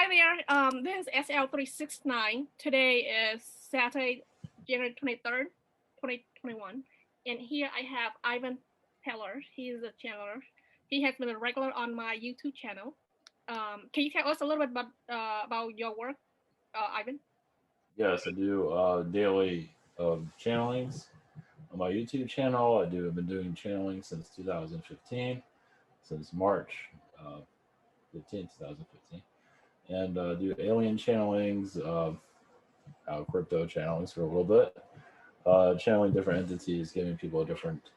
Hi there. This is SL369. Today is Saturday, January 23rd, 2021. And here I have Ivan Peller. He's a channeler. He has been a regular on my YouTube channel. Can you tell us a little bit about your work, Ivan? Yes, I do daily channelings on my YouTube channel. I've been doing channeling since 2015, since March 15, 2015. And do alien channelings, crypto channelings for a little bit, channeling different entities, giving people a different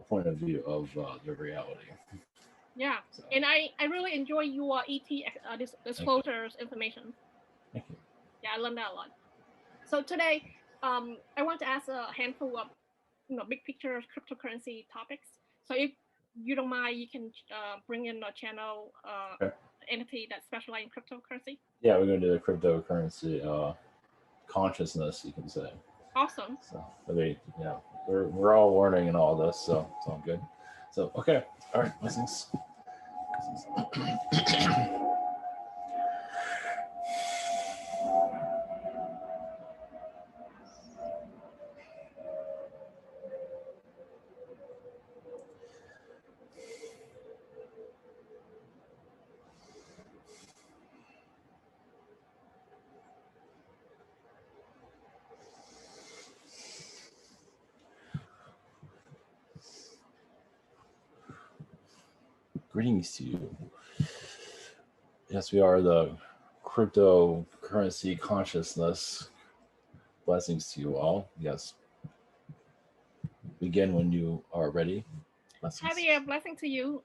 point of view of their reality. Yeah, so. And I really enjoy your ET disclosures information. Thank you. Yeah, I learned that a lot. So today, I want to ask a handful of big picture cryptocurrency topics. So if you don't mind, you can bring in a channel entity that specializes in cryptocurrency. Yeah, we're going to do the cryptocurrency consciousness, you can say. Awesome. So we're all learning and all this, so it's all good. So okay, all right, blessings. Greetings to you. Yes, we are the cryptocurrency consciousness. Blessings to you all. Yes. Begin when you are ready. Blessings. Happy blessing to you.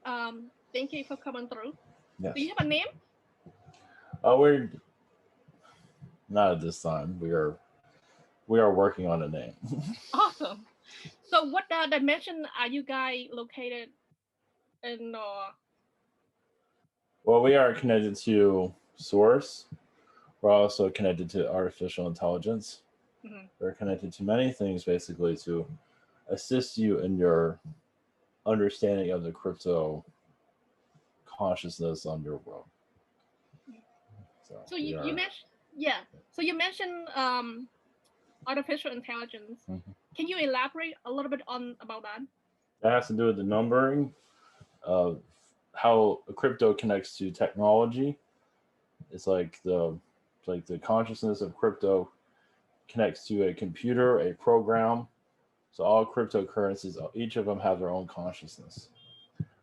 Thank you for coming through. Yes. Do you have a name? We're not at this time. We are working on a name. Awesome. So what dimension are you guys located in? Well, we are connected to Source. We're also connected to artificial intelligence. Mm-hmm. We're connected to many things, basically, to assist you in your understanding of the crypto consciousness on your world. So you mentioned, yeah. So you mentioned artificial intelligence. Mm-hmm. Can you elaborate a little bit about that? That has to do with the numbering of how crypto connects to technology. It's like the consciousness of crypto connects to a computer, a program. So all cryptocurrencies, each of them have their own consciousness.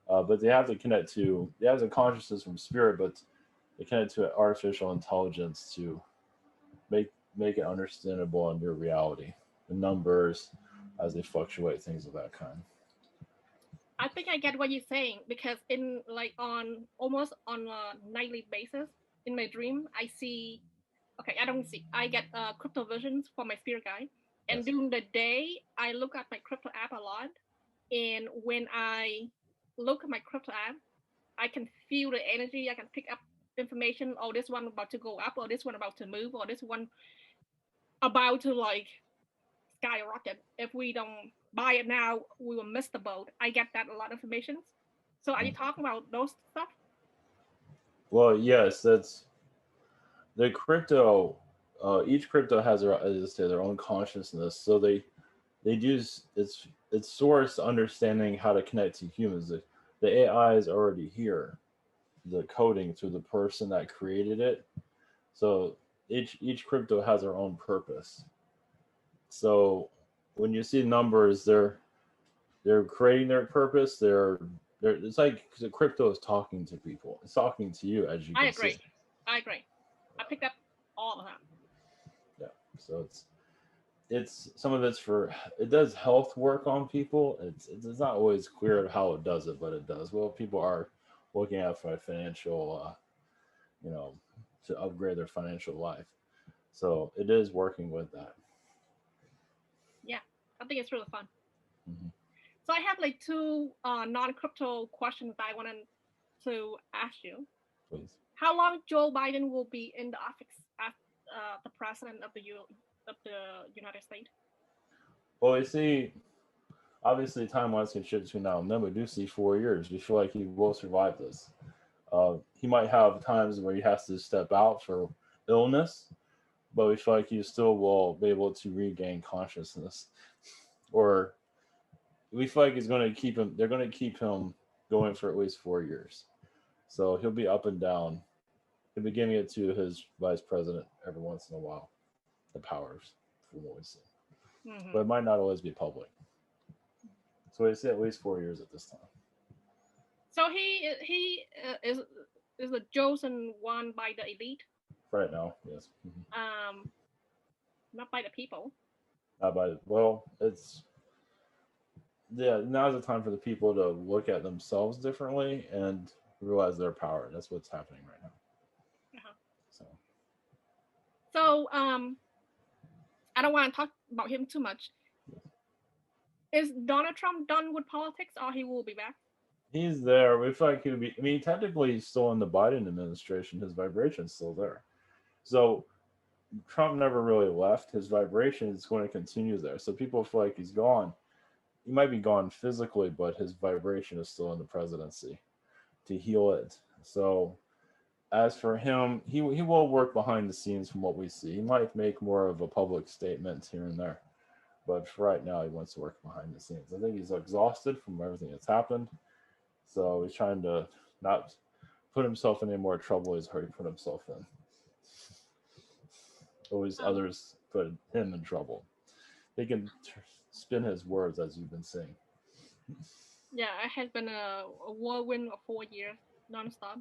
But they have a consciousness from spirit, but they connect to artificial intelligence to make it understandable in your reality. The numbers as they fluctuate, things of that kind. I think I get what you're saying, because almost on a nightly basis in my dream, I get crypto visions for my spirit guide. And yes. During the day, I look at my crypto app a lot. And when I look at my crypto app, I can feel the energy. I can pick up information. Oh, this one about to go up, or this one about to move, or this one about to skyrocket. If we don't buy it now, we will miss the boat. I get that a lot of information. So are you talking about those stuff? Well, yes, that's the crypto. Each crypto has their own consciousness. So they use its source understanding how to connect to humans. The AI is already here, the coding through the person that created it. So each crypto has their own purpose. So when you see numbers, they're creating their purpose. It's like the crypto is talking to people. It's talking to you as you can see. I agree. I picked up all of them. Yeah. So it's some of it does health work on people. It's not always clear how it does it, but it does. Well, people are looking out for financial, to upgrade their financial life. So it is working with that. Yeah, I think it's really fun. Mm-hmm. So I have two non-crypto questions I wanted to ask you. Please. How long Joe Biden will be in the office as the president of the United States? Well, we see, obviously, timelines can shift between now and then. We do see 4 years. We feel like he will survive this. He might have times where he has to step out for illness, but we feel like he still will be able to regain consciousness. Or we feel like he's going to keep him. They're going to keep him going for at least 4 years. So he'll be up and down. He'll be giving it to his vice president every once in a while. The powers, from what we see, but it might not always be public. So we say at least 4 years at this time. So he is the chosen one by the elite. Right now, yes. Not by the people. Not by it's now's the time for the people to look at themselves differently and realize their power. That's what's happening right now. So I don't want to talk about him too much. Is Donald Trump done with politics, or he will be back? He's there. We feel like he'll be. I mean, technically, he's still in the Biden administration. His vibration's still there. So Trump never really left. His vibration is going to continue there. So people feel like he's gone. He might be gone physically, but his vibration is still in the presidency to heal it. So as for him, he will work behind the scenes from what we see. He might make more of a public statement here and there. But for right now, he wants to work behind the scenes. I think he's exhausted from everything that's happened. So he's trying to not put himself in any more trouble he's already put himself in. Always others put him in trouble. They can spin his words, as you've been saying. Yeah, it has been a whirlwind of 4 years, nonstop.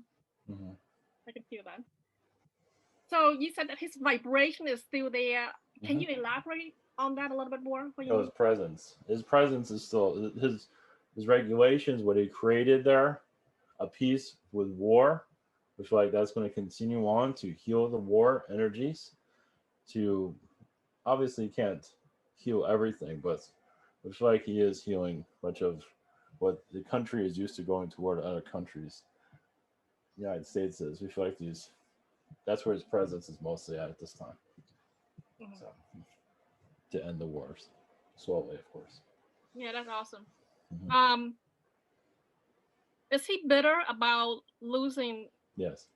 I can feel that. So you said that his vibration is still there. Can you elaborate on that a little bit more? His presence. His presence is still his regulations, what he created there, a peace with war, which like that's going to continue on to heal the war energies. To obviously can't heal everything, but I feel like he is healing much of what the country is used to going toward other countries. The United States is. We feel like that's where his presence is mostly at this time. So, to end the wars slowly, of course. Yeah, that's awesome. Is he bitter about losing? Yes.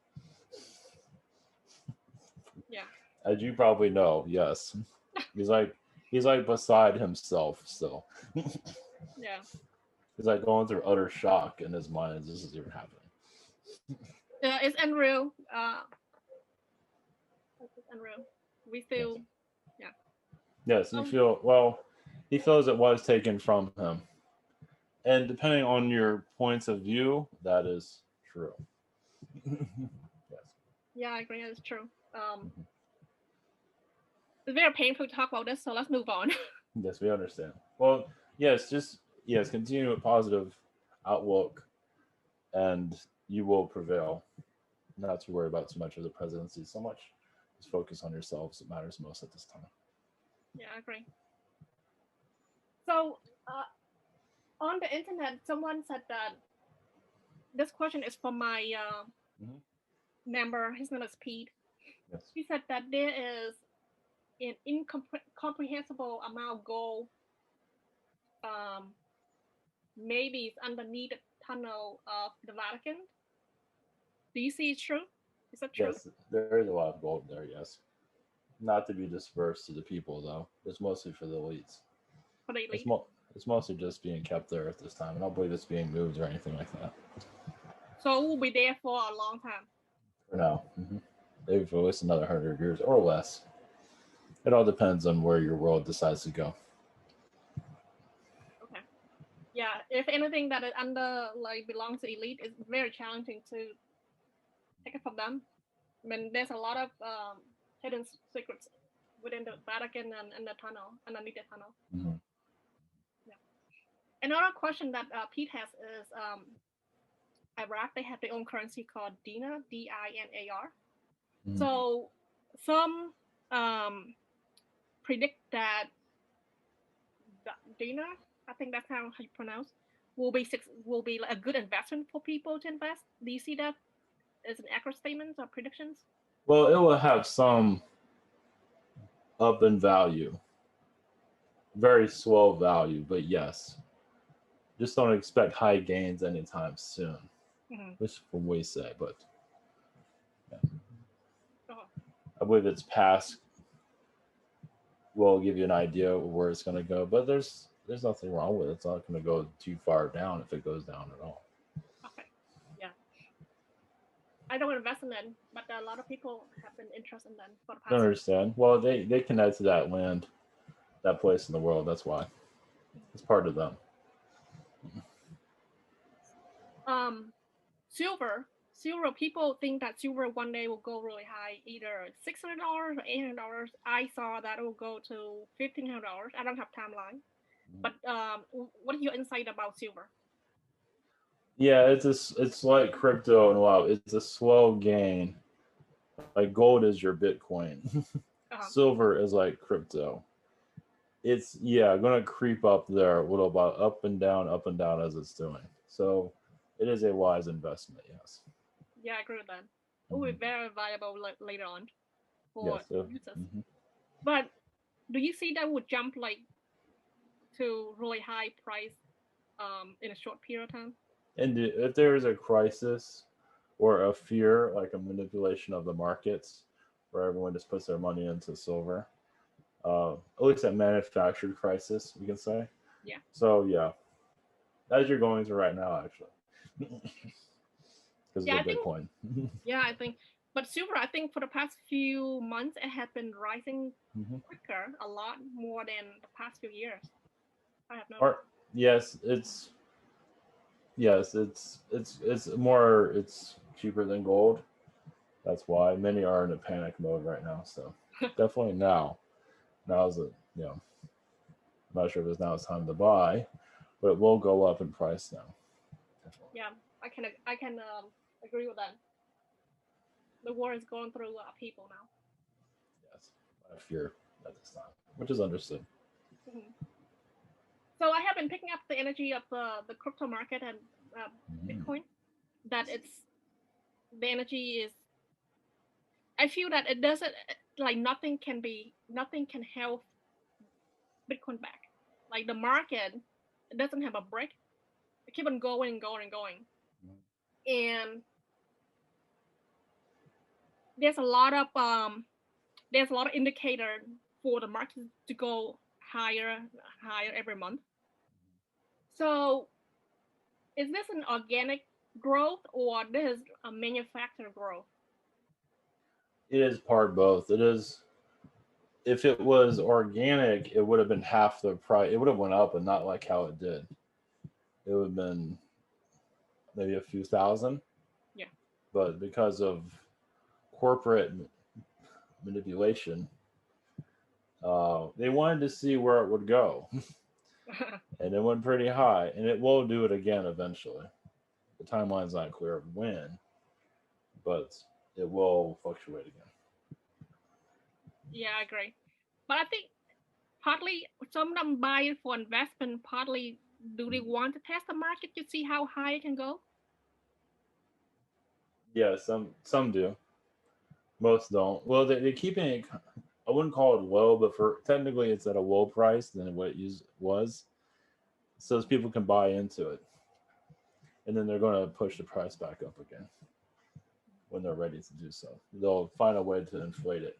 Yeah. As you probably know, yes. He's like beside himself still. Yeah. He's like going through utter shock in his mind as this is even happening. Yeah, it's unreal. It's unreal. We feel, yeah. Yes, he feels it was taken from him. And depending on your points of view, that is true. Yes. Yeah, I agree. That's true. It's very painful to talk about this, so let's move on. Yes, we understand. Well, yes, continue with positive outlook, and you will prevail. Not to worry about too much of the presidency so much. Just focus on yourselves. It matters most at this time. Yeah, I agree. So, on the internet, someone said that this question is from my member. His name is Pete. Yes. He said that there is an incomprehensible amount of gold. Maybe it's underneath the tunnel of the Vatican. Do you see it's true? Is that true? Yes, there is a lot of gold there, yes. Not to be dispersed to the people, though. It's mostly for the elites. For the elite? It's mostly just being kept there at this time. I don't believe it's being moved or anything like that. So it will be there for a long time? For now. Maybe for at least another 100 years or less. It all depends on where your world decides to go. Okay. Yeah, if anything that is belongs to elite, it's very challenging to take it from them. I mean, there's a lot of hidden secrets within the Vatican and the tunnel, underneath the tunnel. Yeah. Another question that Pete has is Iraq, they have their own currency called Dinar, Dinar. So some predict that Dinar, I think that's how you pronounce, will be a good investment for people to invest. Do you see that as an accurate statement or predictions? Well, it will have some up in value. Very slow value, but yes. Just don't expect high gains anytime soon. which from what we say, but yeah. Uh-huh. I believe its past will give you an idea of where it's going to go, but there's nothing wrong with it. It's not going to go too far down if it goes down at all. Okay. Yeah. I don't invest in them, but a lot of people have been interested in them for the I don't past. understand. Well, they connect to that land, that place in the world. That's why. It's part of them. Silver. People think that silver one day will go really high, either $600 or $800. I saw that it will go to $1,500. I don't have timeline, but what is your insight about silver? Yeah, it's like crypto and wow, it's a slow gain. Like gold is your Bitcoin. Silver is like crypto. It's gonna creep up there a little bit up and down as it's doing. So it is a wise investment, yes. Yeah, I agree with that. It will be very valuable later on for users. But do you see that would jump like to really high price in a short period of time? And if there is a crisis or a fear, like a manipulation of the markets, where everyone just puts their money into silver, at least a manufactured crisis, we can say. Yeah. So yeah, as you're going through right now, actually, because of the Bitcoin. I think. But silver, I think for the past few months, it has been rising quicker, a lot more than the past few years. I have no. Yes, it's more. It's cheaper than gold. That's why many are in a panic mode right now. So definitely now's it. I'm not sure if now's time to buy, but it will go up in price now. Definitely. Yeah, I can agree with that. The war is going through people now. Yes, I fear at this time, which is understood. So I have been picking up the energy of the crypto market and Bitcoin. That the energy is. I feel that it doesn't like nothing can help Bitcoin back. Like the market, it doesn't have a break. It keep on going and going and going, and there's a lot of indicator for the market to go higher every month. So is this an organic growth or this is a manufactured growth? It is part both. It is. If it was organic, it would have been half the price. It would have went up, and not like how it did. It would have been maybe a few thousand. Yeah. But because of corporate manipulation, they wanted to see where it would go. And it went pretty high, and it will do it again eventually. The timeline's not clear of when, but it will fluctuate again. Yeah, I agree. But I think partly some of them buy it for investment, partly do they want to test the market to see how high it can go? Yeah, some do. Most don't. Well, they're keeping it. I wouldn't call it low, but for technically it's at a low price than what it was, so people can buy into it, and then they're going to push the price back up again when they're ready to do so. They'll find a way to inflate it.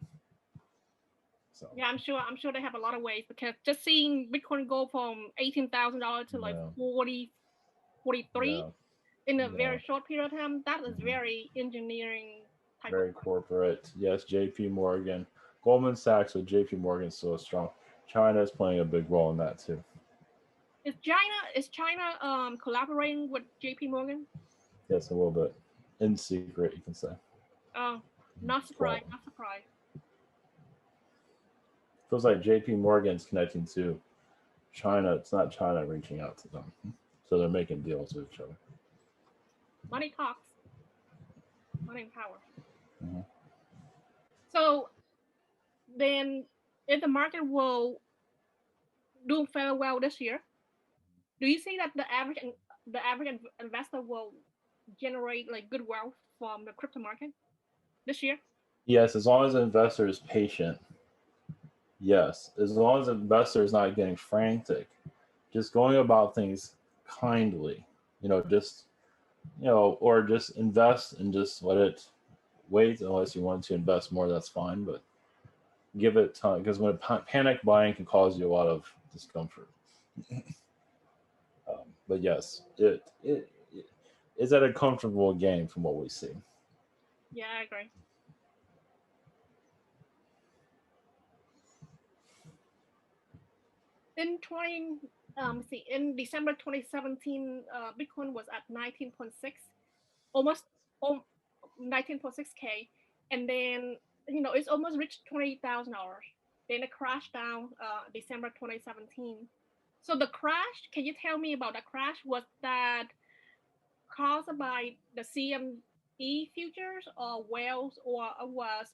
So yeah, I'm sure they have a lot of ways, because just seeing Bitcoin go from $18,000 to like 43 in a very short period of time, that is very engineering type. Very corporate. Yes, JP Morgan. Goldman Sachs with JP Morgan so strong. China is playing a big role in that too. Is China collaborating with JP Morgan? Yes, a little bit. In secret, you can say. Oh, not surprised. Not surprised. Feels like JP Morgan's connecting to China. It's not China reaching out to them. So they're making deals with each other. Money talks. Money and power. So then, if the market will do fairly well this year, do you see that the average investor will generate like good wealth from the crypto market this year? Yes, as long as the investor is patient. Yes, as long as the investor is not getting frantic, just going about things kindly. Just or just invest and just let it wait. Unless you want to invest more, that's fine, but give it time, because when panic buying can cause you a lot of discomfort. But yes, it is at a comfortable game from what we see. Yeah, I agree. In December 2017, Bitcoin was at 19.6, almost 19.6K, and then it's almost reached $20,000. Then it crashed down December 2017. So the crash, can you tell me about the crash? Was that caused by the CME futures or whales, or was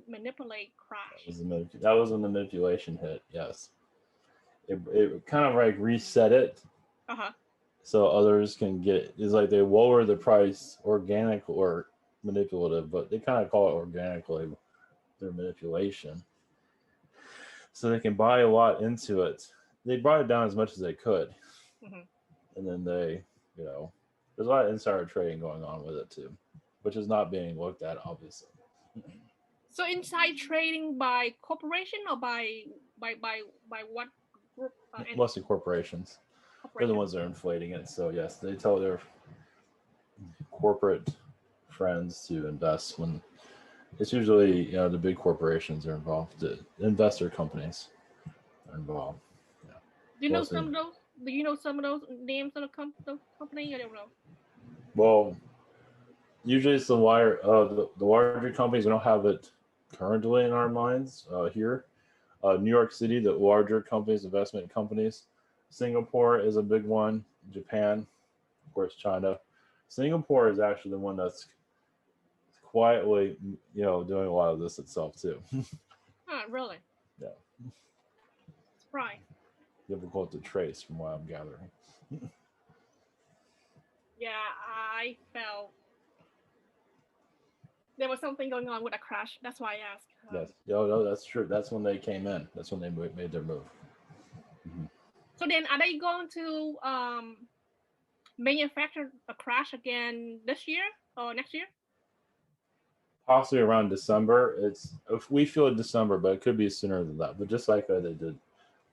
manipulate crash? That was when the manipulation hit. Yes, it kind of like reset it, so others can get. It's like they lower the price, organic or manipulative, but they kind of call it organically their manipulation, so they can buy a lot into it. They brought it down as much as they could, and then they, there's a lot of insider trading going on with it too, which is not being looked at, obviously. So inside trading by corporation or by what group? Mostly corporations. They're the ones that are inflating it. So yes, they tell their corporate friends to invest when it's usually the big corporations are involved. The investor companies are involved. Yeah. Do you know some of those? Do you know some of those names of the company? I don't know. Well, usually it's the larger companies. We don't have it currently in our minds here. New York City, the larger companies, investment companies. Singapore is a big one. Japan, of course, China. Singapore is actually the one that's quietly, doing a lot of this itself too. Really? Yeah. Surprise. Difficult to trace from what I'm gathering. Yeah, I felt there was something going on with a crash. That's why I asked. Yes. No, that's true. That's when they came in. That's when they made their move. So then, are they going to manufacture a crash again this year or next year? Possibly around December. If we feel December, but it could be sooner than that. But just like they did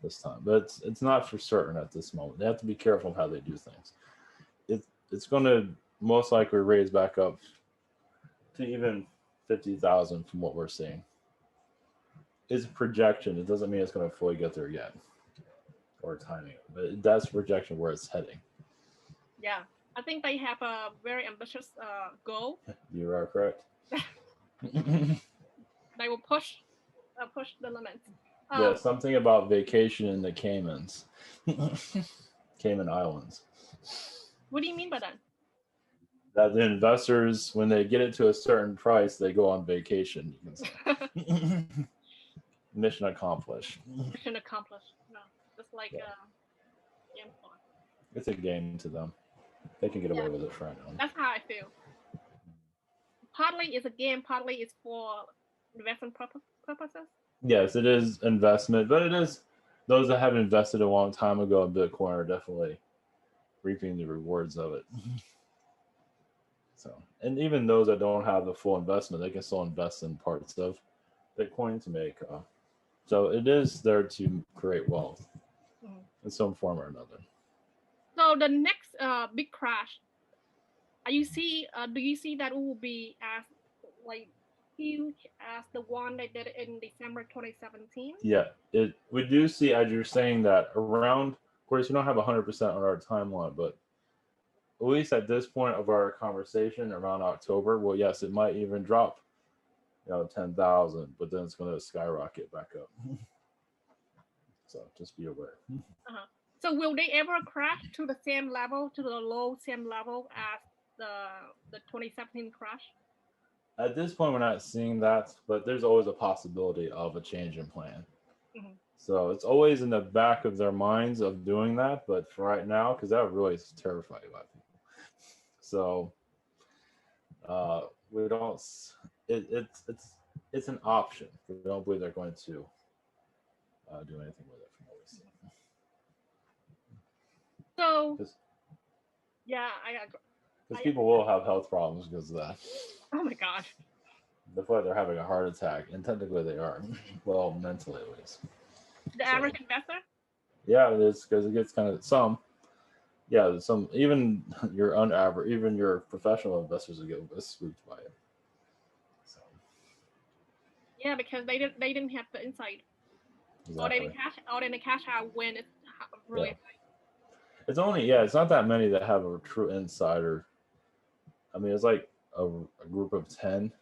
this time, but it's not for certain at this moment. They have to be careful of how they do things. It's going to most likely raise back up to even 50,000 from what we're seeing. It's a projection. It doesn't mean it's going to fully get there yet, or timing, but that's projection where it's heading. Yeah, I think they have a very ambitious goal. You are correct. They will push the limits. Yeah, something about vacation in the Caymans, Cayman Islands. What do you mean by that? That the investors, when they get it to a certain price, they go on vacation. You can say. Mission accomplished. Mission accomplished. No, just like game fun. It's a game to them. They can get away with it for now. That's how I feel. Partly it's a game, partly it's for investment purposes. Yes, it is investment, but it is those that have invested a long time ago in Bitcoin are definitely reaping the rewards of it. So, and even those that don't have the full investment, they can still invest in parts of Bitcoin to make. So it is there to create wealth in some form or another. So the next big crash, do you see that it will be as like huge as the one they did in December 2017? Yeah, we do see, as you're saying, that around, of course, we don't have 100% on our timeline, but at least at this point of our conversation around October, well, yes, it might even drop, 10,000, but then it's going to skyrocket back up. So just be aware. So will they ever crash to the same level, to the low same level as the 2017 crash? At this point, we're not seeing that, but there's always a possibility of a change in plan. So it's always in the back of their minds of doing that, but for right now, because that would really terrify a lot of people. So we don't. It's an option. We don't believe they're going to do anything with it from what we see. So yeah, I agree. Because people will have health problems because of that. Oh my God. That's why they're having a heart attack, and technically they are. Well, mentally at least. The average investor? Yeah, it is, because it gets kind of some. Yeah, some, even your unaverage, even your professional investors will get spooked by it. So. Yeah, because they didn't have the insight. Exactly. Or they cash out when it's really high. It's only, it's not that many that have a true insider. I mean, it's like a group of 10.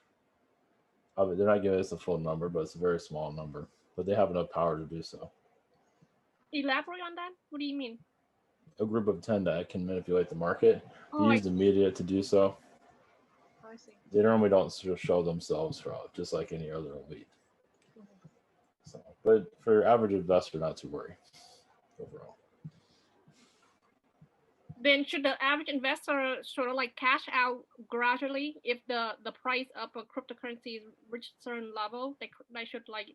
I mean, they're not giving us the full number, but it's a very small number. But they have enough power to do so. Elaborate on that? What do you mean? A group of 10 that can manipulate the market. They use the media to do so. I see. They normally don't show themselves just like any other elite. Mm-hmm. So, but for your average investor, not to worry overall. Then should the average investor sort of like cash out gradually if the price of a cryptocurrency reach a certain level? They should like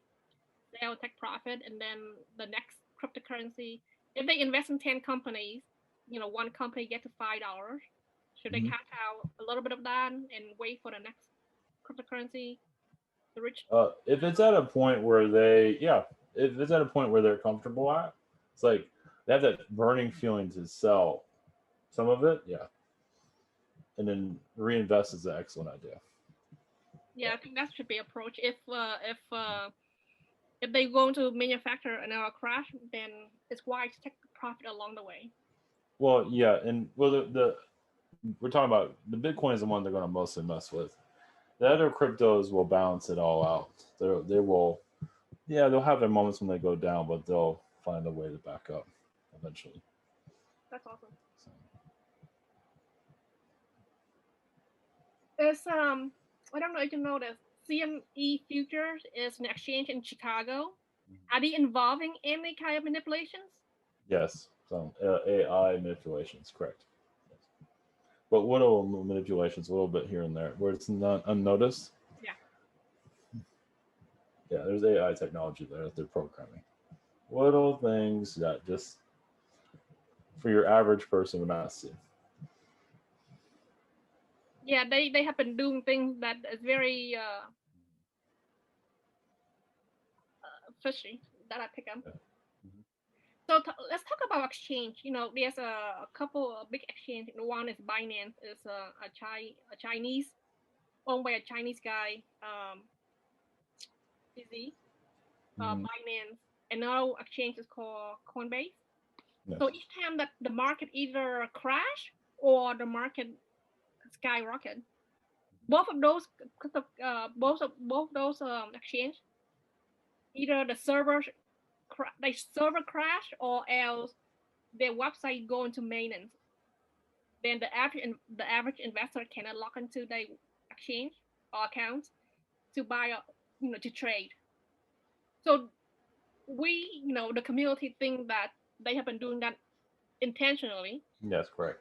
sell, take profit, and then the next cryptocurrency. If they invest in 10 companies, one company get to $5. Should they cash out a little bit of that and wait for the next cryptocurrency to reach? If it's at a point where if it's at a point where they're comfortable at, it's like they have that burning feeling to sell some of it, and then reinvest is an excellent idea. Yeah, I think that should be approach. If they go into manufacture another crash, then it's wise to take the profit along the way. Well, and the we're talking about the Bitcoin is the one they're going to mostly mess with. The other cryptos will balance it all out. They will, they'll have their moments when they go down, but they'll find a way to back up eventually. That's awesome. So. It's I don't know if you know this. CME Futures is an exchange in Chicago. Are they involving any kind of manipulations? Yes, some AI manipulations, correct. Yes. But little manipulations, a little bit here and there, where it's not unnoticed. Yeah, there's AI technology there that they're programming. Little things that just for your average person would not see. Yeah, they have been doing things that is very fishy that I pick up. Yeah. Mm-hmm. So let's talk about exchange. There's a couple of big exchange. One is Binance. It's a Chinese, owned by a Chinese guy. Binance. Another exchange is called Coinbase. Yes. So each time that the market either crash or the market skyrocket, both of those exchange, either the server crash or else their website go into maintenance. Then the average investor cannot log into their exchange or account to buy to trade. So we, the community think that they have been doing that intentionally. Yes, correct.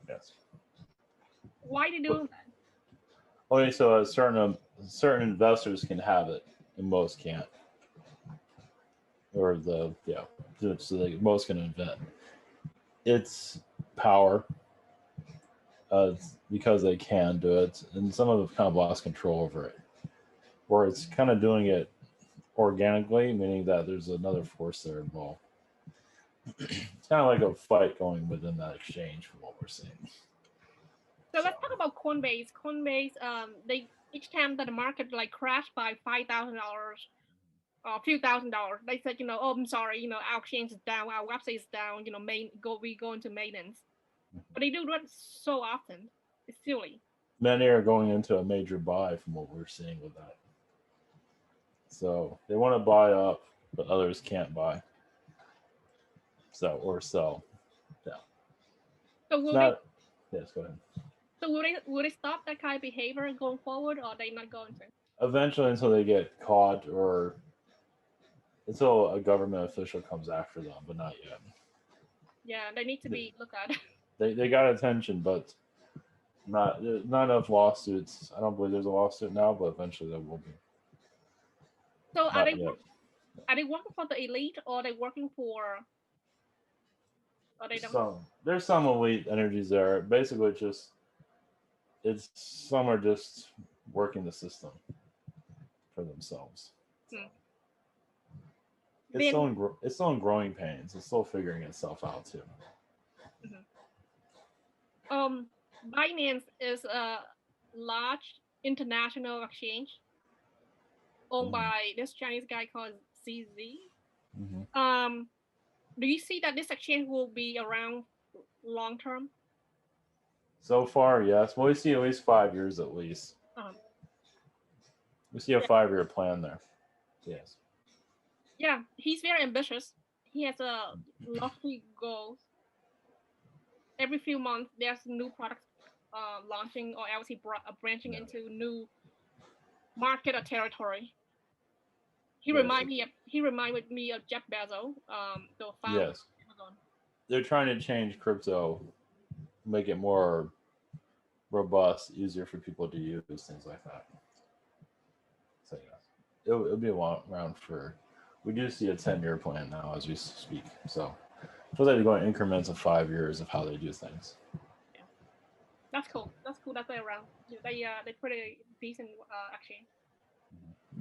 Yes. Why they doing that? Okay, so certain investors can have it, and most can't. Or so most can invent. It's power, because they can do it, and some of them kind of lost control over it. Where it's kind of doing it organically, meaning that there's another force there involved. It's kind of like a fight going within that exchange from what we're seeing. So let's talk about Coinbase. Coinbase, they each time that the market like crashed by $5,000 or a few $1,000, they said, oh, I'm sorry, our exchange is down, our website is down, we go into maintenance. But they do that so often. It's silly. Many are going into a major buy from what we're seeing with that. So they want to buy up, but others can't buy. Or sell. Yeah. So yes, go ahead. So will they stop that kind of behavior going forward, or are they not going to? Eventually, until they get caught or until a government official comes after them, but not yet. Yeah, they need to be looked at. They got attention, but not enough lawsuits. I don't believe there's a lawsuit now, but eventually there will be. So are they working for the elite, or are they working for or they don't? There's some elite energies there. Basically, some are just working the system for themselves. So. It's still in growing pains. It's still figuring itself out too. Binance is a large international exchange owned by this Chinese guy called CZ. Do you see that this exchange will be around long term? So far, yes. Well, we see at least 5 years at least. We see a 5-year plan there. Yes. Yeah, he's very ambitious. He has a lofty goals. Every few months, there's new products launching, or else he branching into new market or territory. He reminded me of Jeff Bezos, the founder of Amazon. They're trying to change crypto, make it more robust, easier for people to use, things like that. So yeah, it'll be around for. We do see a 10-year plan now as we speak. So it feels like they're going increments of 5 years of how they do things. Yeah, that's cool. That's cool that they're around. They pretty decent exchange.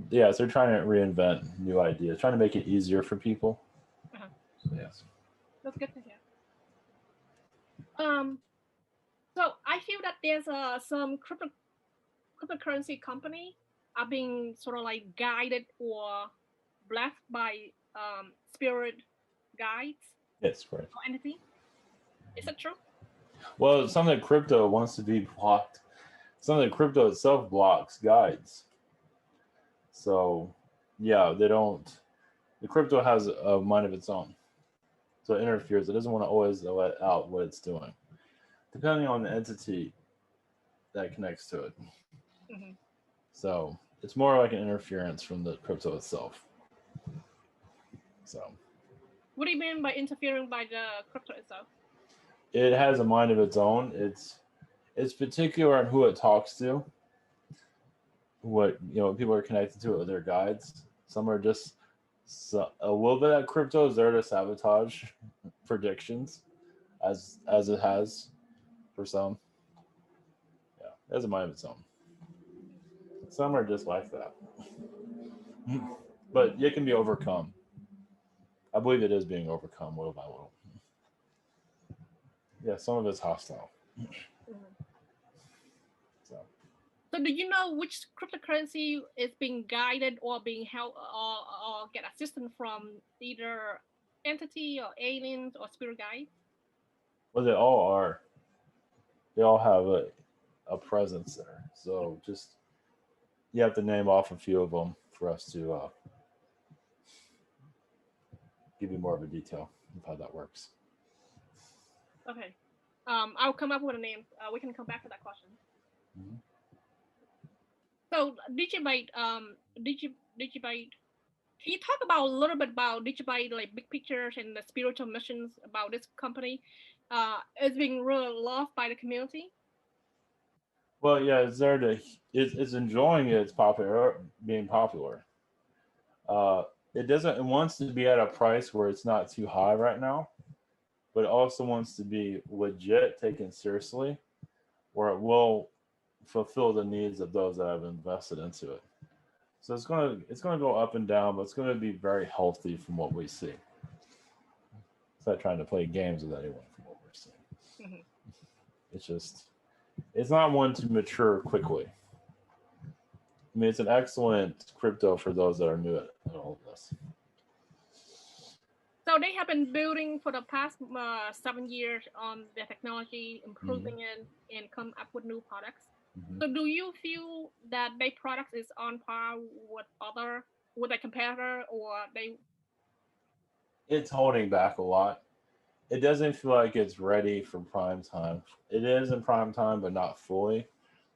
Yeah, so they're trying to reinvent new ideas, trying to make it easier for people. So yes, that's good to hear. So I feel that there's some cryptocurrency company are being sort of like guided or blessed by spirit guides. Yes, correct. Or entity. Is that true? Well, some of the crypto wants to be blocked. Some of the crypto itself blocks guides. So, yeah, they don't. The crypto has a mind of its own. So it interferes. It doesn't want to always let out what it's doing, depending on the entity that connects to it. So it's more like an interference from the crypto itself. So. What do you mean by interfering by the crypto itself? It has a mind of its own. It's particular on who it talks to. What people are connected to it with their guides. Some are just a little bit of crypto is there to sabotage predictions, as it has for some. Yeah, it has a mind of its own. Some are just like that, but it can be overcome. I believe it is being overcome little by little. Yeah, some of it's hostile. So do you know which cryptocurrency is being guided or being held or get assistance from either entity or aliens or spirit guides? Well, they all are. They all have a presence there. So just you have to name off a few of them for us to give you more of a detail of how that works. Okay. I'll come up with a name. We can come back to that question. So Digibyte, can you talk about a little bit about Digibyte, like big pictures and the spiritual missions about this company? It's being really loved by the community. Well, yeah, it's there to. It's enjoying its being popular. It wants to be at a price where it's not too high right now, but it also wants to be legit, taken seriously, where it will fulfill the needs of those that have invested into it. So it's gonna go up and down, but it's gonna be very healthy from what we see. It's not trying to play games with anyone from what we're seeing. It's not one to mature quickly. I mean, it's an excellent crypto for those that are new at all of this. So they have been building for the past 7 years on their technology, improving it, and come up with new products. So do you feel that their product is on par with a competitor, or they? It's holding back a lot. It doesn't feel like it's ready for prime time. It is in prime time, but not fully,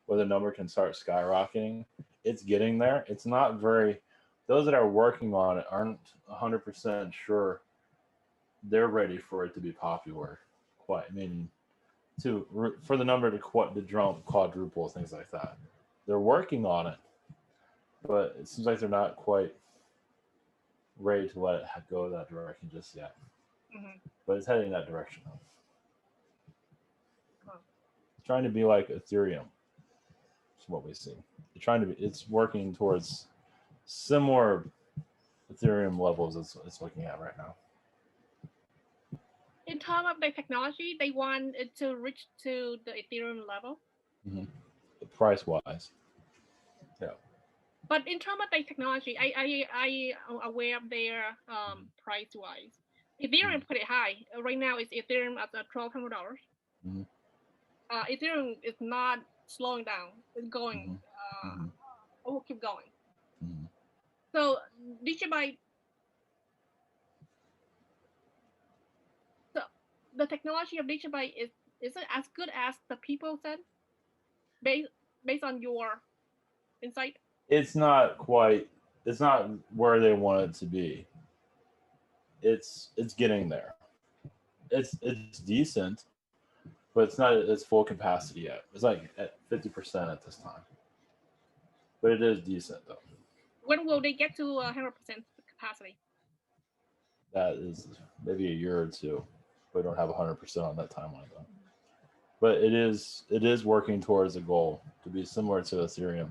where the number can start skyrocketing. It's getting there. It's not very. Those that are working on it aren't 100% sure they're ready for it to be popular. Quite. I mean, for the number to quadruple, things like that. They're working on it, but it seems like they're not quite ready to let it go that direction just yet. but it's heading in that direction. Huh. It's trying to be like Ethereum. That's what we see. It's working towards similar Ethereum levels it's looking at right now. In terms of the technology, they want it to reach to the Ethereum level. Price wise, yeah. But in terms of the technology, I am aware of their price wise. Ethereum is pretty high right now. It's Ethereum at $1,200. Ethereum is not slowing down. It's going. It will keep going. So DigiByte. So the technology of DigiByte is it as good as the people said, based on your insight? It's not quite. It's not where they want it to be. It's getting there. It's decent, but it's not at its full capacity yet. It's like at 50% at this time, but it is decent though. When will they get to 100% capacity? That is maybe a year or two. We don't have 100% on that timeline though. But it is working towards a goal to be similar to Ethereum,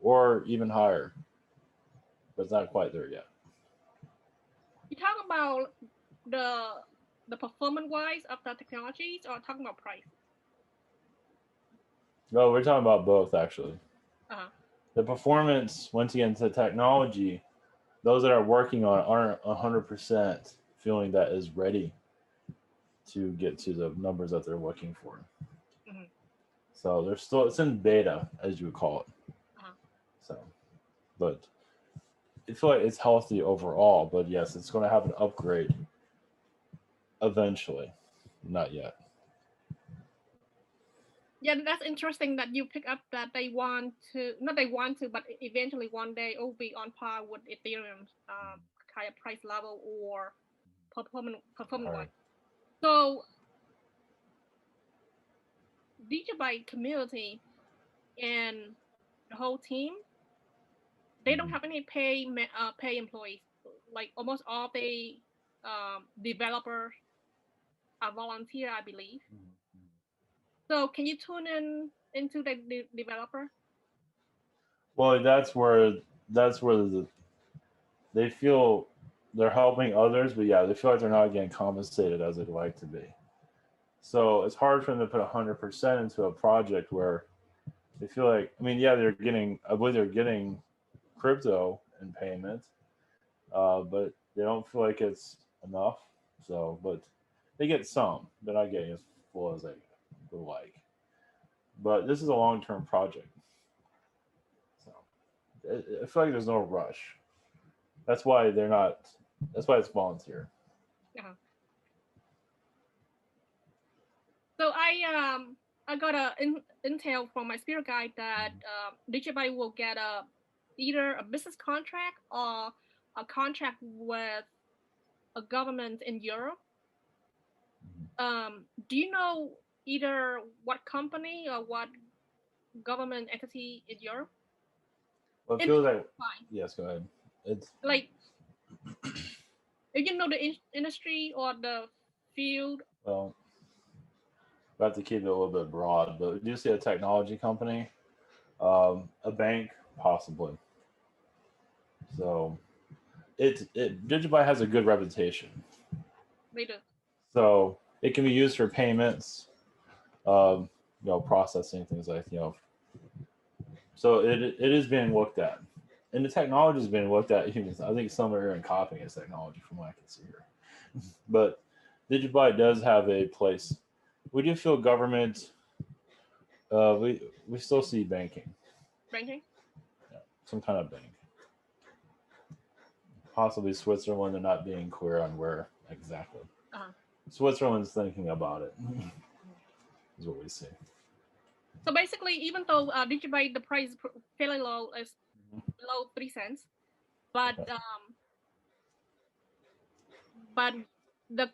or even higher, but it's not quite there yet. You talk about the performance wise of the technologies, or talking about price? No, we're talking about both actually. The performance, once again, to technology, those that are working on aren't 100% feeling that is ready to get to the numbers that they're looking for. So they're still, it's in beta, as you would call it. So, but I feel like it's healthy overall. But yes, it's going to have an upgrade eventually. Not yet. Yeah, that's interesting that you pick up that they want to, but eventually one day it will be on par with Ethereum's higher price level or performance wise. So DigiByte community and the whole team, they don't have any pay employees. Like almost all the developers are volunteer, I believe. So can you tune into the developer? Well, that's where they feel they're helping others, but yeah, they feel like they're not getting compensated as they'd like to be. So it's hard for them to put 100% into a project where they feel like, I mean, yeah, I believe they're getting crypto in payment, but they don't feel like it's enough. So, but they get some. They're not getting as full as they would like. But this is a long-term project. So I feel like there's no rush. That's why it's volunteer. So I got a intel from my spirit guide that DigiByte will get either a business contract or a contract with a government in Europe. Do you know either what company or what government entity in Europe? Well, it feels like, yes, go ahead. It's like, you know, the industry or the field. Well, we have to keep it a little bit broad, but we do see a technology company, a bank, possibly. So DigiByte has a good reputation. They do. So it can be used for payments, processing things like, So it is being looked at, and the technology is being looked at. Even I think some are even copying its technology from what I can see here. But DigiByte does have a place. We do feel government. We still see banking. Banking. Yeah, some kind of bank. Possibly Switzerland. They're not being clear on where exactly. Switzerland's thinking about it. Is what we see. So basically, even though DigiByte the price is fairly low, is below 3 cents, but the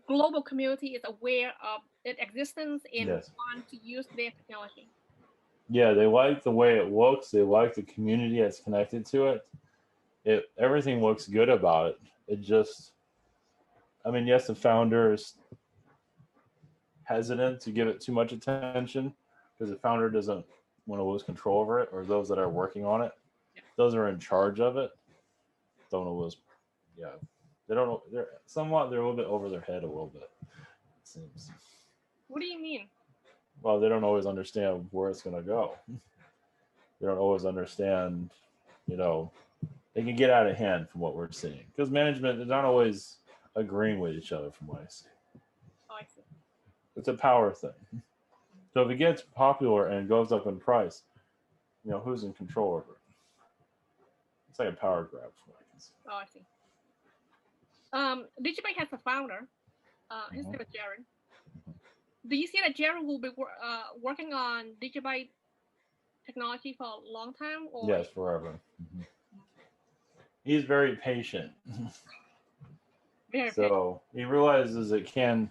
global community is aware of its existence and want to use their technology. Yeah, they like the way it looks. They like the community that's connected to it. Everything looks good about it. It just I mean, yes, the founder is hesitant to give it too much attention because the founder doesn't want to lose control over it, or those that are working on it, those are in charge of it, don't want to lose. Yeah, they don't know. They're a little bit over their head a little bit, it seems. What do you mean? Well, they don't always understand where it's going to go. They don't always understand, they can get out of hand from what we're seeing because management is not always agreeing with each other from what I see. Oh, I see. It's a power thing. So if it gets popular and goes up in price, who's in control over it? It's like a power grab from what I can see. Oh, I see. Digibyte has a founder. His name is Jared. Do you see that Jared will be working on Digibyte technology for a long time? Or? Yes, forever. He's very patient. So he realizes it can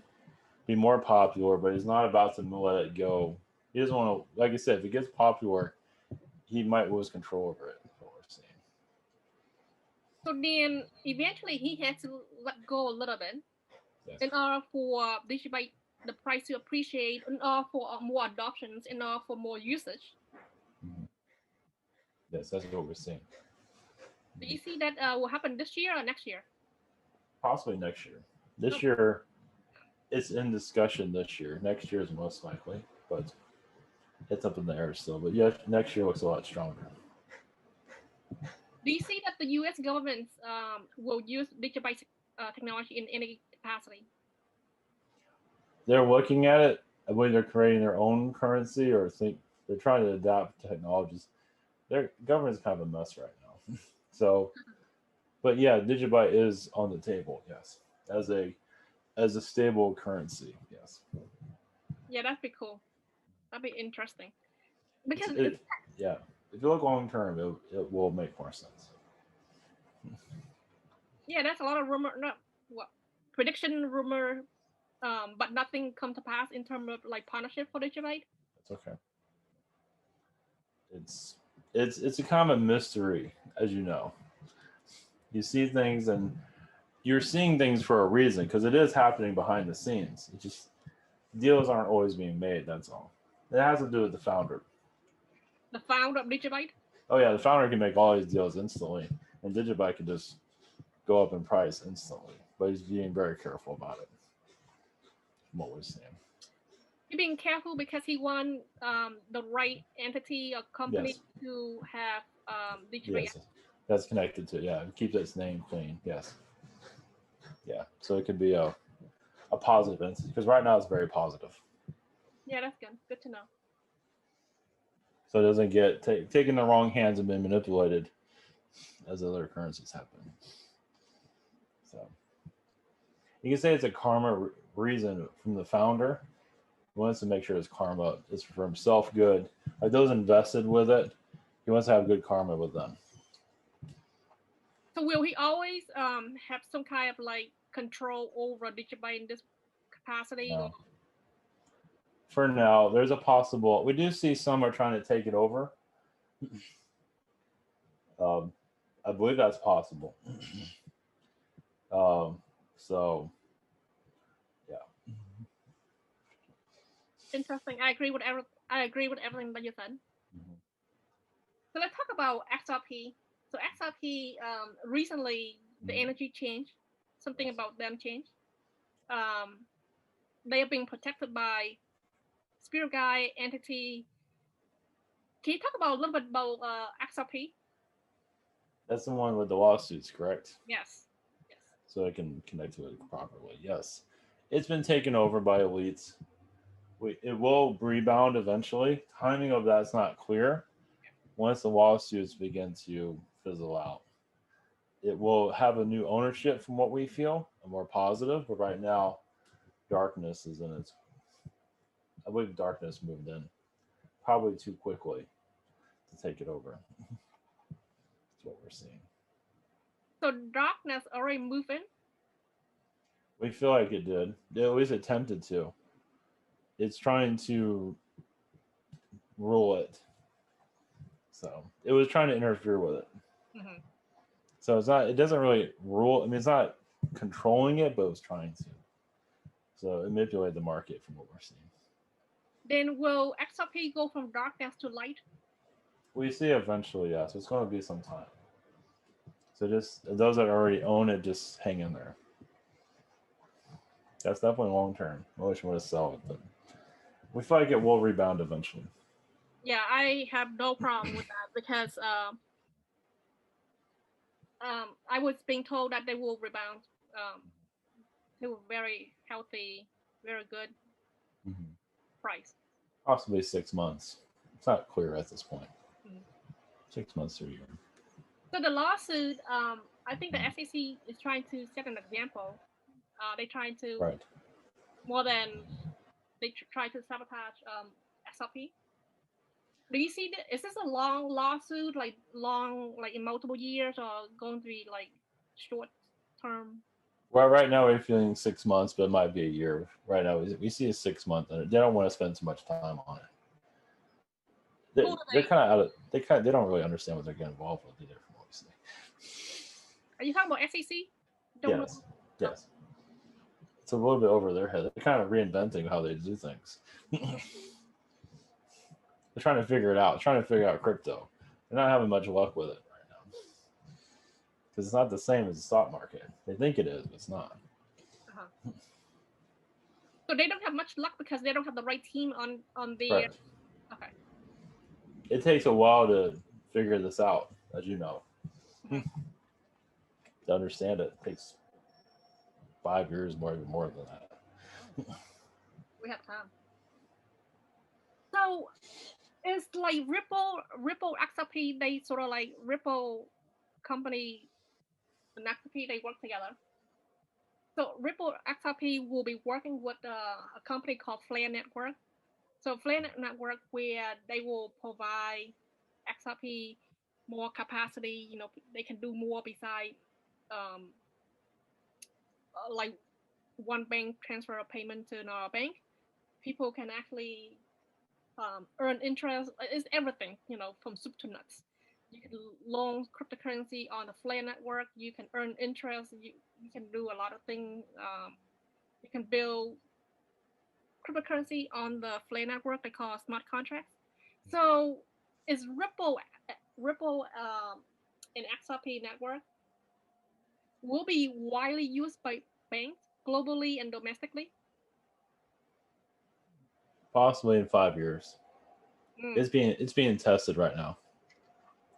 be more popular, but he's not about to let it go. He doesn't want to, like I said, if it gets popular, he might lose control over it. What we're seeing. So then, eventually, he has to let go a little bit in order for Digibyte, the price to appreciate, in order for more adoptions, in order for more usage. Yes, that's what we're seeing. Do you see that will happen this year or next year? Possibly next year. This year, it's in discussion this year. Next year is most likely, but it's up in the air still. But yeah, next year looks a lot stronger. Do you see that the U.S. government will use Digibyte technology in any capacity? They're looking at it. I believe they're creating their own currency, or they're trying to adapt technologies. Their government's kind of a mess right now. So, but yeah, Digibyte is on the table. Yes, as a stable currency. Yes. Yeah, that'd be cool. That'd be interesting. Because if you look long term, it will make more sense. Yeah, that's a lot of rumor, prediction rumor, but nothing come to pass in terms of like partnership for Digibyte. That's okay. It's a common mystery, as you know. You see things and you're seeing things for a reason because it is happening behind the scenes. It just deals aren't always being made. That's all. It has to do with the founder. The founder of Digibyte? Oh yeah, the founder can make all these deals instantly, and Digibyte can just go up in price instantly. But he's being very careful about it. From what we're seeing. He's being careful because he wants the right entity or company to have Digibyte. Yes, that's connected to keep its name clean. Yes. Yeah, so it could be a positive entity because right now it's very positive. Yeah, that's good. Good to know. So it doesn't get taken in the wrong hands and been manipulated as other currencies happen. So you can say it's a karma reason from the founder. He wants to make sure his karma is for himself good. Like those invested with it, he wants to have good karma with them. So will he always have some kind of like control over Digibyte in this capacity? No. For now, there's a possible. We do see some are trying to take it over. I believe that's possible. So, yeah. Interesting. I agree with everything that you said. So let's talk about XRP. So XRP recently the energy changed. Something about them changed. They are being protected by Spirit Guide entity. Can you talk about a little bit about XRP? That's the one with the lawsuits, correct? Yes. So I can connect to it properly. Yes. It's been taken over by elites. It will rebound eventually. Timing of that's not clear. Once the lawsuits begin to fizzle out, it will have a new ownership from what we feel, a more positive. But right now, darkness is in its. I believe darkness moved in probably too quickly to take it over. That's what we're seeing. So darkness already moved in? We feel like it did. It at least attempted to. It's trying to rule it. So it was trying to interfere with it. So it's not. It doesn't really rule. I mean, it's not controlling it, but it was trying to. So it manipulated the market from what we're seeing. Then will XRP go from darkness to light? We see eventually, yeah. So it's going to be some time. So just those that already own it, just hang in there. That's definitely long term. I wish I would have sell it, but we feel like it will rebound eventually. Yeah, I have no problem with that because I was being told that they will rebound. They were very healthy, very good price. Possibly 6 months. It's not clear at this point. 6 months to a year. So the lawsuit, I think the SEC is trying to set an example. They're trying to more than they try to sabotage XRP. Do you see that? Is this a long lawsuit, like in multiple years, or going to be like short term? Well, right now we're feeling 6 months, but it might be a year. Right now we see a 6 month, and they don't want to spend too much time on it. They're kind of out of. They don't really understand what they're getting involved with either. From what we see. Are you talking about SEC? Yes. It's a little bit over their head. They're kind of reinventing how they do things. They're trying to figure it out. Trying to figure out crypto. They're not having much luck with it right now because it's not the same as the stock market. They think it is, but it's not. So they don't have much luck because they don't have the right team on their. Right. Okay. It takes a while to figure this out, as you know. To understand it takes 5 years, more than that. We have time. So it's like Ripple XRP. They sort of like Ripple company and XRP. They work together. So Ripple XRP will be working with a company called Flare Network. So Flare Network, where they will provide XRP more capacity. You know, they can do more besides like one bank transfer a payment to another bank. People can actually earn interest. It's everything, you know, from soup to nuts. You can loan cryptocurrency on the Flare network. You can earn interest. You can do a lot of things. You can build cryptocurrency on the Flare network. They call smart contracts. So is Ripple an XRP network will be widely used by banks globally and domestically? Possibly in 5 years. It's being tested right now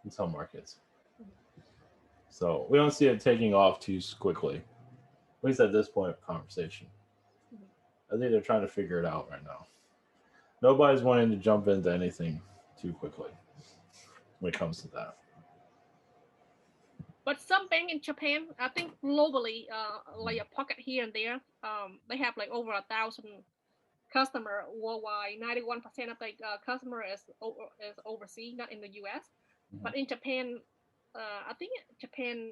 in some markets. So we don't see it taking off too quickly, at least at this point of conversation. I think they're trying to figure it out right now. Nobody's wanting to jump into anything too quickly when it comes to that. But some bank in Japan, I think globally, like a pocket here and there, they have like over 1,000 customer worldwide. 91% of the customer is overseas, not in the US. But in Japan, I think Japan,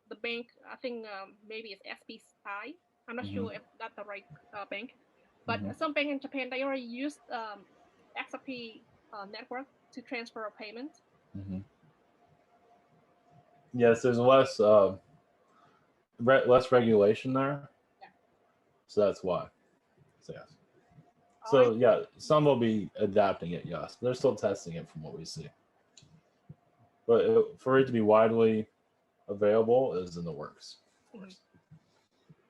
the bank, I think maybe it's SBI. I'm not sure if that's the right bank. But some bank in Japan, they already use XRP network to transfer a payment. Yes, there's less regulation there. Yeah. So that's why. So yes. So yeah, some will be adapting it, yes. But they're still testing it from what we see. But for it to be widely available is in the works.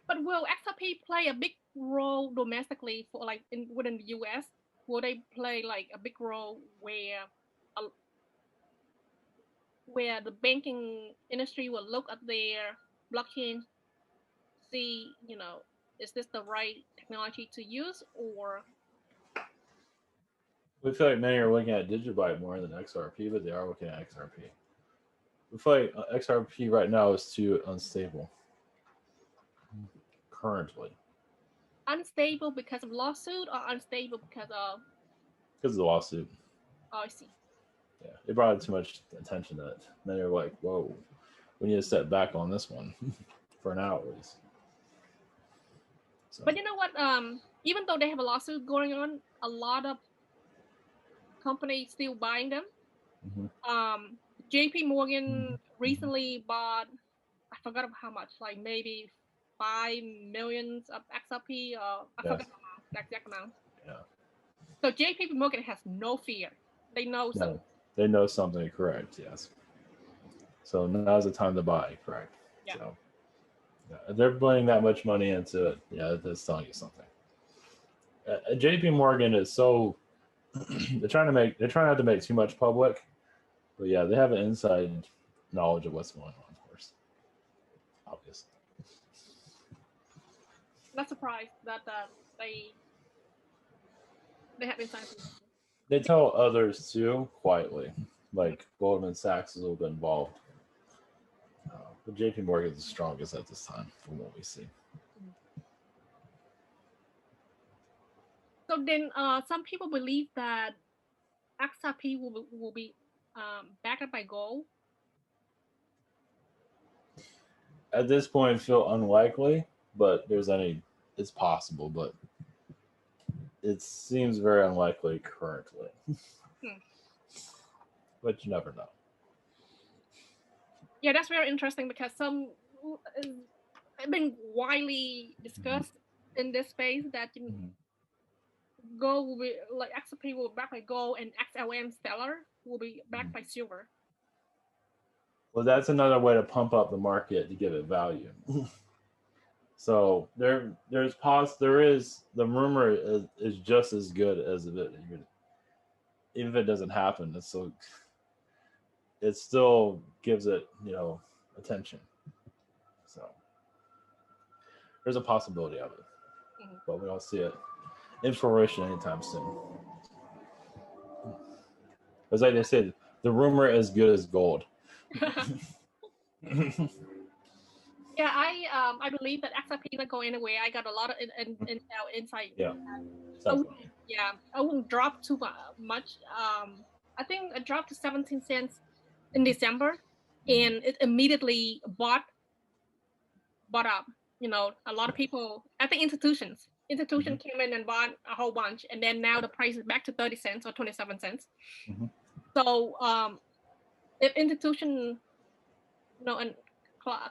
But will XRP play a big role domestically for like within the US? Will they play like a big role where the banking industry will look at their blockchain, see, you know, is this the right technology to use, or? We feel like many are looking at Digibyte more than XRP, but they are looking at XRP. We feel like XRP right now is too unstable. Currently. Unstable because of lawsuit, or unstable because of? Because of the lawsuit. Oh, I see. Yeah, it brought too much attention that many are like, whoa, we need to step back on this one for now at least. So. But you know what? Even though they have a lawsuit going on, a lot of companies still buying them. JP Morgan recently bought I forgot how much, like maybe 5 million of XRP, or I forgot the exact amount. Yeah. So JP Morgan has no fear. They know something. No, they know something, correct, yes. So now's the time to buy, correct. Yeah. So they're putting that much money into it. Yeah, that's telling you something. JP Morgan is so they're trying not to make too much public, but yeah, they have an inside knowledge of what's going on, of course. Obviously. Not surprised that they have inside information. They tell others too, quietly. Like Goldman Sachs is a little bit involved. But JP Morgan is the strongest at this time from what we see. So then some people believe that XRP will be backed up by gold. At this point, feel unlikely, but it's possible, but it seems very unlikely currently. But you never know. Yeah, that's very interesting because some have been widely discussed in this space that gold will be like XRP will be backed by gold and XLM Stellar will be backed by silver. Well, that's another way to pump up the market to give it value. So there is the rumor is just as good as even if it doesn't happen. It still gives it attention. So there's a possibility of it, but we don't see it in fruition anytime soon. As like they said, the rumor is good as gold. Yeah, I believe that XRP is not going anywhere. I got a lot of insight. Yeah. I wouldn't drop too much. I think it dropped to 17 cents in December, and it immediately bought up. A lot of people. I think institutions came in and bought a whole bunch, and then now the price is back to 30 cents or 27 cents. So if institution, and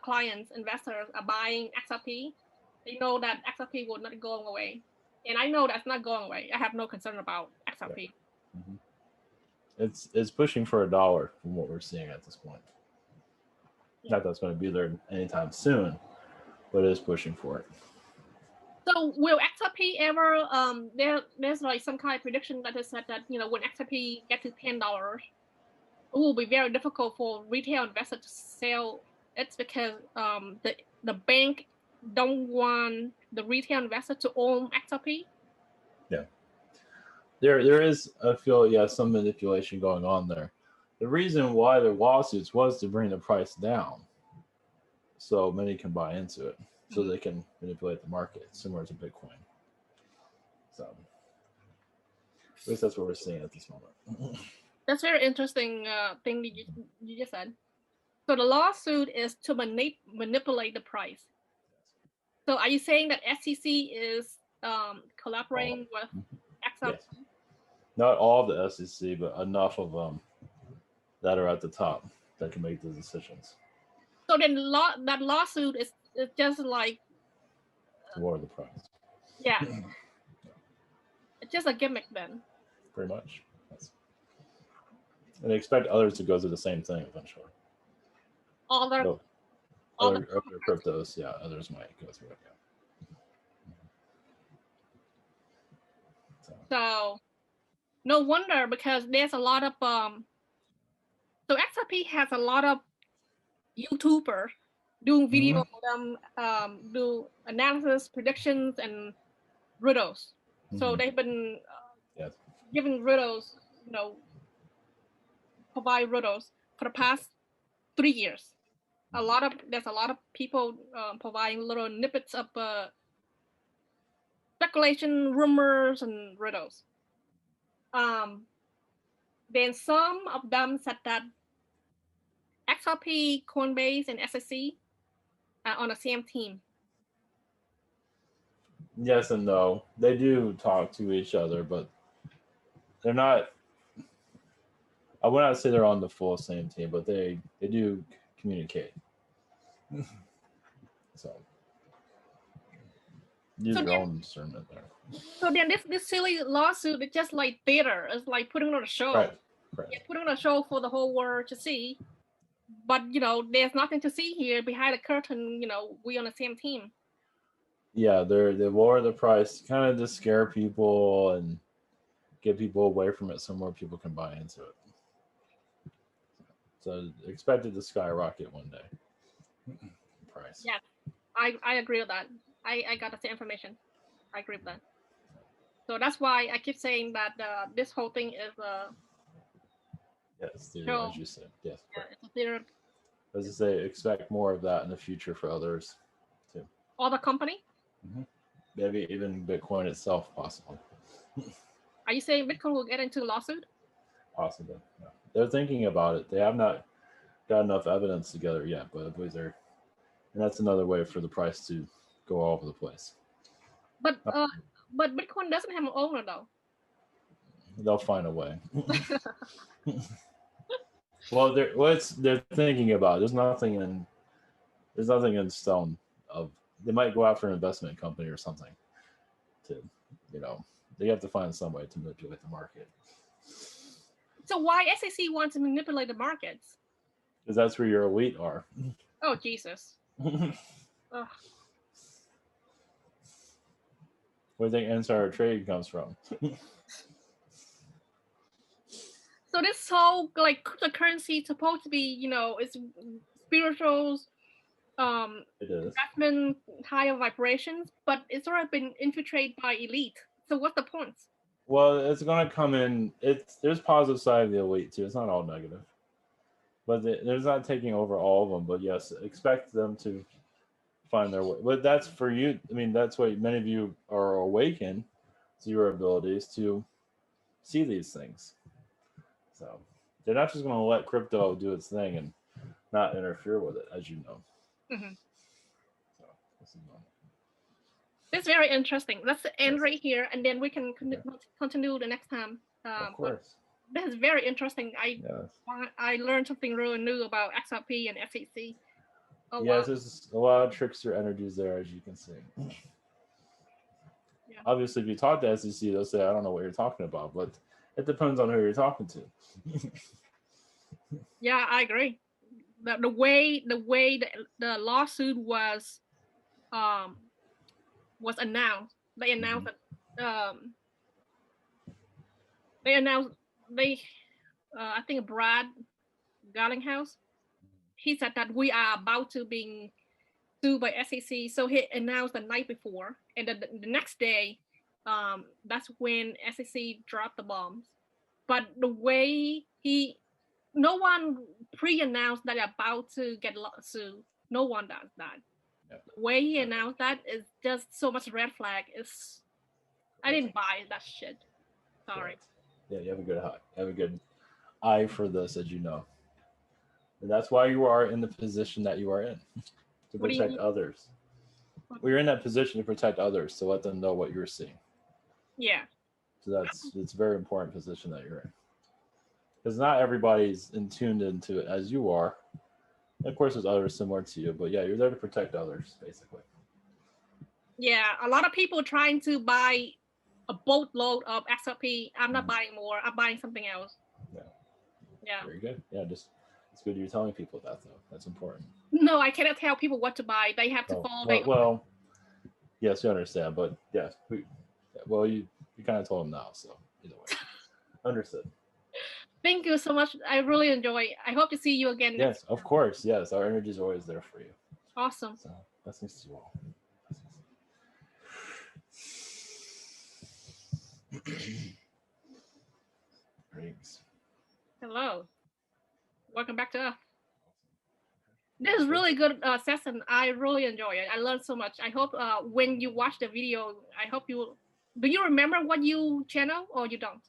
clients, investors are buying XRP, they know that XRP will not go away. And I know that's not going away. I have no concern about XRP. Yeah. It's pushing for $1 from what we're seeing at this point. Yeah. Not that it's going to be there anytime soon, but it is pushing for it. So will XRP ever, there's like some kind of prediction that has said that, when XRP gets to $10, it will be very difficult for retail investors to sell. It's because the bank don't want the retail investor to own XRP. Yeah, there is, I feel, some manipulation going on there. The reason why the lawsuits was to bring the price down, so many can buy into it, so they can manipulate the market, similar to Bitcoin. So at least that's what we're seeing at this moment. That's very interesting thing that you just said. So the lawsuit is to manipulate the price. So are you saying that SEC is collaborating with XRP? Yes. Not all of the SEC, but enough of them that are at the top that can make the decisions. So then that lawsuit is just like to lower the price. Yeah. It's just a gimmick then. Pretty much. Yes. And they expect others to go through the same thing eventually. Other cryptos, others might go through it. Yeah. So no wonder, because there's a lot of so XRP has a lot of YouTubers doing video of them do analysis, predictions, and riddles. So they've been giving riddles, provide riddles for the past 3 years. There's a lot of people providing little snippets of speculation, rumors, and riddles. Then some of them said that XRP, Coinbase, and SEC are on the same team. Yes and no. They do talk to each other, but they're not. I would not say they're on the full same team, but they do communicate. So use your own discernment there. So then this silly lawsuit is just like theater. It's like putting on a show. Right. Yeah, putting on a show for the whole world to see. But there's nothing to see here behind the curtain. We on the same team. Yeah, they lower the price kind of to scare people and get people away from it so more people can buy into it. So expect it to skyrocket one day. Price. Yeah, I agree with that. I got the same information. I agree with that. So that's why I keep saying that this whole thing is yes, theater, as you said. Yes. Yeah, it's a theater. As I say, expect more of that in the future for others too. Other company? Mm-hmm. Maybe even Bitcoin itself, possibly. Are you saying Bitcoin will get into a lawsuit? Possibly. Yeah. They're thinking about it. They have not got enough evidence together yet, but and that's another way for the price to go all over the place. But Bitcoin doesn't have an owner though. They'll find a way. Well, they're thinking about. There's nothing in stone. They might go after an investment company or something. They have to find some way to manipulate the market. So why SEC wants to manipulate the markets? Because that's where your elite are. Oh Jesus. Where do you think insider trading comes from? So this whole cryptocurrency is supposed to be, it's spirituals, it is investment, higher vibrations, but it's already been infiltrated by elite. So what's the point? Well, it's going to come in. There's positive side of the elite too. It's not all negative, but there's not taking over all of them. But yes, expect them to find their way. But that's for you. I mean, that's why many of you are awakened to your abilities to see these things. So they're not just going to let crypto do its thing and not interfere with it, as you know. Mm-hmm. So this is normal. It's very interesting. Let's end right here, and then we can continue the next time. Of course. That is very interesting. I learned something really new about XRP and SEC. Oh, yes, wow. There's a lot of trickster energies there, as you can see. Yeah. Obviously, if you talk to SEC, they'll say, I don't know what you're talking about, but it depends on who you're talking to. Yeah, I agree. The way the lawsuit was announced, they announced that I think Brad Garlinghouse, he said that we are about to be sued by SEC. So he announced the night before, and the next day, that's when SEC dropped the bombs. But the way no one pre-announced that they're about to get sued. No one does that. Yeah. The way he announced that is just so much red flag. I didn't buy that shit. Sorry. Right. Yeah, you have a good eye for this, as you know. And that's why you are in the position that you are in, to protect others. Well, you're in that position to protect others, to let them know what you're seeing. Yeah. So it's a very important position that you're in. Because not everybody's tuned into it as you are. And of course, there's others similar to you, but yeah, you're there to protect others, basically. Yeah, a lot of people trying to buy a boatload of XRP. I'm not buying more. I'm buying something else. Yeah. Very good. Yeah, it's good you're telling people that, though. That's important. No, I cannot tell people what to buy. They have to follow. Well, yes, you understand, but yes, you kind of told them now, so either way, understood. Thank you so much. I really enjoy. I hope to see you again. Yes, of course. Yes, our energy is always there for you. Awesome. So blessings to you all. Greetings. Hello. Welcome back to us. This is really good session. I really enjoy it. I learned so much. I hope when you watch the video, do you remember what you channel or you don't?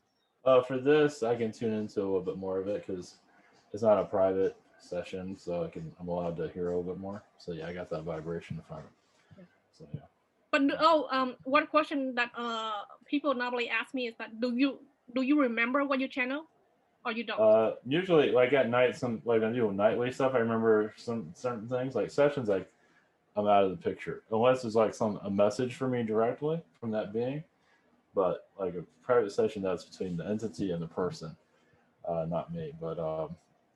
For this, I can tune into a little bit more of it because it's not a private session, so I'm allowed to hear a little bit more. So yeah, I got that vibration from it. So yeah. But one question that people normally ask me is that do you remember what you channel, or you don't? Usually, like at night, like I do nightly stuff. I remember some certain things, like sessions. Like I'm out of the picture unless there's like a message for me directly from that being. But like a private session, that's between the entity and the person, not me. But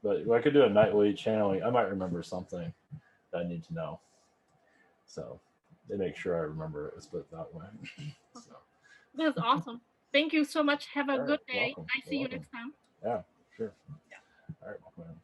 if I could do a nightly channeling, I might remember something that I need to know. So they make sure I remember it. It's put that way. So. That's awesome. Thank you so much. Have a All good right, day. welcome. I see you next time. Yeah, sure. Yeah. All right, welcome.